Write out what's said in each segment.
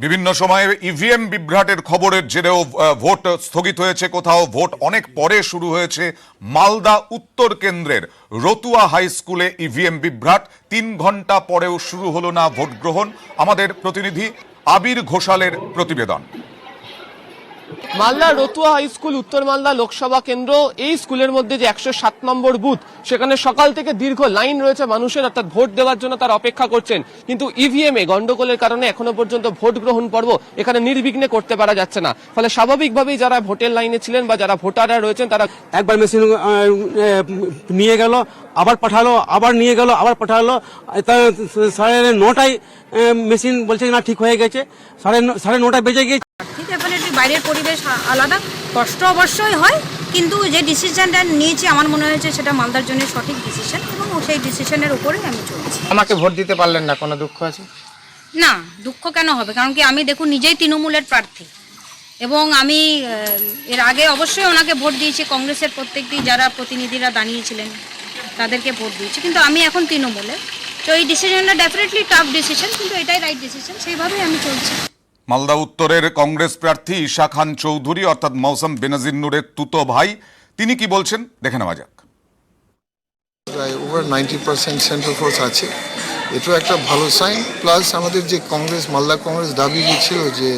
বিভিন্ন সময়ে ইভিএম বিভ্রাটের খবরের জেরেও ভোট স্থগিত হয়েছে, কোথাও ভোট অনেক পরে শুরু হয়েছে। মালদা উত্তর কেন্দ্রের রতুয়া হাই স্কুলে ইভিএম বিভ্রাট, 3 ঘন্টা পরেও শুরু হলো না ভোট গ্রহণ। আমাদের প্রতিনিধি আবির ঘোষালের প্রতিবেদন। মালদা রতুয়া হাই স্কুল উত্তর মালদা লোকসভা কেন্দ্র, এই স্কুলের মধ্যে যে 107 নম্বর বুথ, সেখানে সকাল থেকে দীর্ঘ লাইন রয়েছে মানুষের, অর্থাৎ ভোট দেওয়ার জন্য তারা অপেক্ষা করছেন। কিন্তু ইভিএম এ গন্ডগোলের কারণে এখনো পর্যন্ত ভোট গ্রহণ পর্ব এখানে নির্বিঘ্নে করতে পারা যাচ্ছে না। ফলে স্বাভাবিকভাবেই যারা ভোটের লাইনে ছিলেন বা যারা ভোটাররা রয়েছেন তারা একবার মেশিন নিয়ে গেল, আবার পাঠালো, আবার নিয়ে গেল, আবার পাঠালো। 9:30 মেশিন বলছে না ঠিক হয়ে গেছে, 9:30 বেজে গিয়েছে। ডেফিনেটলি বাইরের পরিবেশ আলাদা, কষ্ট অবশ্যই হয়, কিন্তু যে ডিসিশনটা নিয়েছি আমার মনে হয়েছে সেটা মালদার জন্য সঠিক ডিসিশন, এবং সেই ডিসিশনের উপরেই আমি চলছি। আমাকে ভোট দিতে পারলেন না, কোনো দুঃখ আছে? না, দুঃখ কেন হবে, কারণ কি আমি দেখুন নিজেই তৃণমূলের প্রার্থী, এবং আমি এর আগে অবশ্যই ওনাকে ভোট দিয়েছি। কংগ্রেসের প্রত্যেকটি যারা প্রতিনিধিরা দাঁড়িয়েছিলেন তাদেরকে ভোট দিয়েছি, কিন্তু আমি এখন তৃণমূলের। তো এই ডিসিশনটা ডেফিনেটলি টাফ ডিসিশন, কিন্তু এটাই রাইট ডিসিশন, সেইভাবেই আমি চলছি। মালদা উত্তরের কংগ্রেস প্রার্থী ঈশা খান চৌধুরী অর্থাৎ মৌসম বেনাজির নূরের তুতো ভাই, তিনি কি বলছেন দেখে নেওয়া যাক। প্রায় ওভার 90% সেন্ট্রাল ফোর্স আছে, এটাও একটা ভালো সাইন। প্লাস আমাদের যে কংগ্রেস, মালদা কংগ্রেস দাবি ছিল যে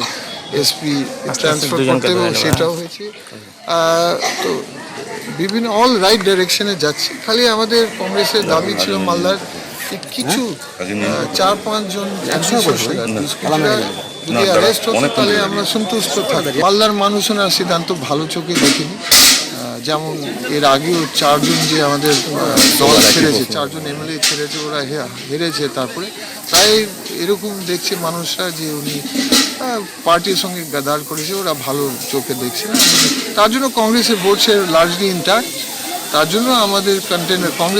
এসপি ট্রান্সফার করতে হবে, সেটাও হয়েছে। তো বিভিন্ন অল রাইট ডাইরেকশনে যাচ্ছে। খালি আমাদের কংগ্রেসের দাবি ছিল মালদার কিছু 4-5 জন যদি অ্যারেস্ট হতো তাহলে আমরা সন্তুষ্ট থাকবো। মালদার মানুষ ওনার সিদ্ধান্ত ভালো চোখে দেখেনি। যেমন এর আগেও 4 জন যে আমাদের দল ছেড়েছে, 4 জন এমএলএ ছেড়েছে, ওরা হেরেছে। তারপরে তাই এরকম দেখছে মানুষরা যে উনি পার্টির সঙ্গে গাদার করেছে, ওরা ভালো চোখে দেখছে না। তার জন্য কংগ্রেসের ভোট শেয়ার লার্জলি ইন্ট্যাক্ট। তার জন্য আমাদের কন্টেন্ট কংগ্রেস